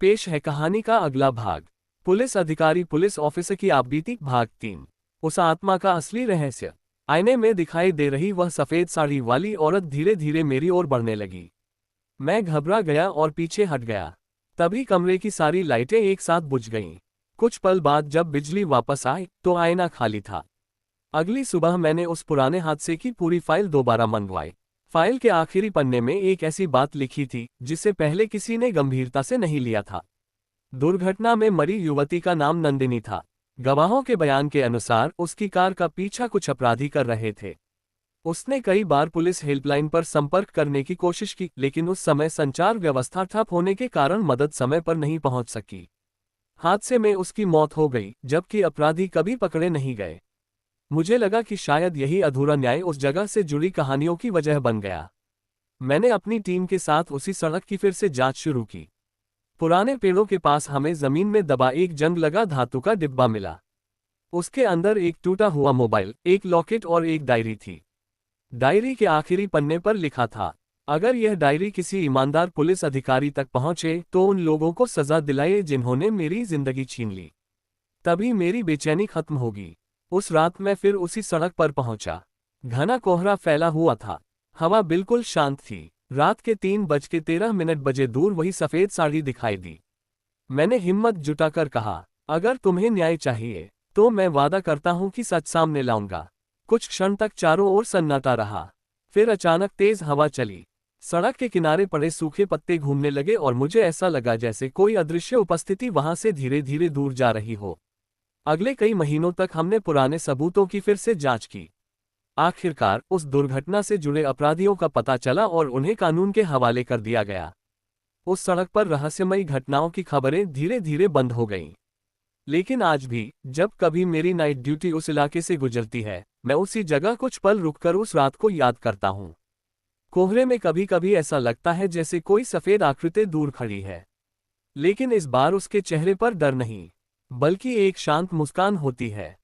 पेश है कहानी का अगला भाग। पुलिस अधिकारी पुलिस ऑफिसर की आपबीती भाग 3। उस आत्मा का असली रहस्य। आईने में दिखाई दे रही वह सफेद साड़ी वाली औरत धीरे धीरे मेरी ओर बढ़ने लगी। मैं घबरा गया और पीछे हट गया। तभी कमरे की सारी लाइटें एक साथ बुझ गईं। कुछ पल बाद जब बिजली वापस आई तो आईना खाली था। अगली सुबह मैंने उस पुराने हादसे की पूरी फाइल दोबारा मंगवाई। फाइल के आखिरी पन्ने में एक ऐसी बात लिखी थी जिसे पहले किसी ने गंभीरता से नहीं लिया था। दुर्घटना में मरी युवती का नाम नंदिनी था। गवाहों के बयान के अनुसार उसकी कार का पीछा कुछ अपराधी कर रहे थे। उसने कई बार पुलिस हेल्पलाइन पर संपर्क करने की कोशिश की, लेकिन उस समय संचार व्यवस्था ठप होने के कारण मदद समय पर नहीं पहुंच सकी। हादसे में उसकी मौत हो गई, जबकि अपराधी कभी पकड़े नहीं गए। मुझे लगा कि शायद यही अधूरा न्याय उस जगह से जुड़ी कहानियों की वजह बन गया। मैंने अपनी टीम के साथ उसी सड़क की फिर से जांच शुरू की। पुराने पेड़ों के पास हमें जमीन में दबा एक जंग लगा धातु का डिब्बा मिला। उसके अंदर एक टूटा हुआ मोबाइल, एक लॉकेट और एक डायरी थी। डायरी के आखिरी पन्ने पर लिखा था, अगर यह डायरी किसी ईमानदार पुलिस अधिकारी तक पहुंचे तो उन लोगों को सजा दिलाए जिन्होंने मेरी जिंदगी छीन ली। तभी मेरी बेचैनी खत्म होगी। उस रात मैं फिर उसी सड़क पर पहुंचा। घना कोहरा फैला हुआ था। हवा बिल्कुल शांत थी। रात के 3:13 बजे दूर वही सफेद साड़ी दिखाई दी। मैंने हिम्मत जुटाकर कहा, अगर तुम्हें न्याय चाहिए तो मैं वादा करता हूं कि सच सामने लाऊंगा। कुछ क्षण तक चारों ओर सन्नाटा रहा। फिर अचानक तेज हवा चली। सड़क के किनारे पड़े सूखे पत्ते घूमने लगे और मुझे ऐसा लगा जैसे कोई अदृश्य उपस्थिति वहां से धीरे धीरे दूर जा रही हो। अगले कई महीनों तक हमने पुराने सबूतों की फिर से जांच की। आखिरकार उस दुर्घटना से जुड़े अपराधियों का पता चला और उन्हें कानून के हवाले कर दिया गया। उस सड़क पर रहस्यमयी घटनाओं की खबरें धीरे धीरे बंद हो गईं। लेकिन आज भी जब कभी मेरी नाइट ड्यूटी उस इलाके से गुजरती है, मैं उसी जगह कुछ पल रुककर उस रात को याद करता हूँ। कोहरे में कभी कभी ऐसा लगता है जैसे कोई सफेद आकृति दूर खड़ी है, लेकिन इस बार उसके चेहरे पर डर नहीं, बल्कि एक शांत मुस्कान होती है।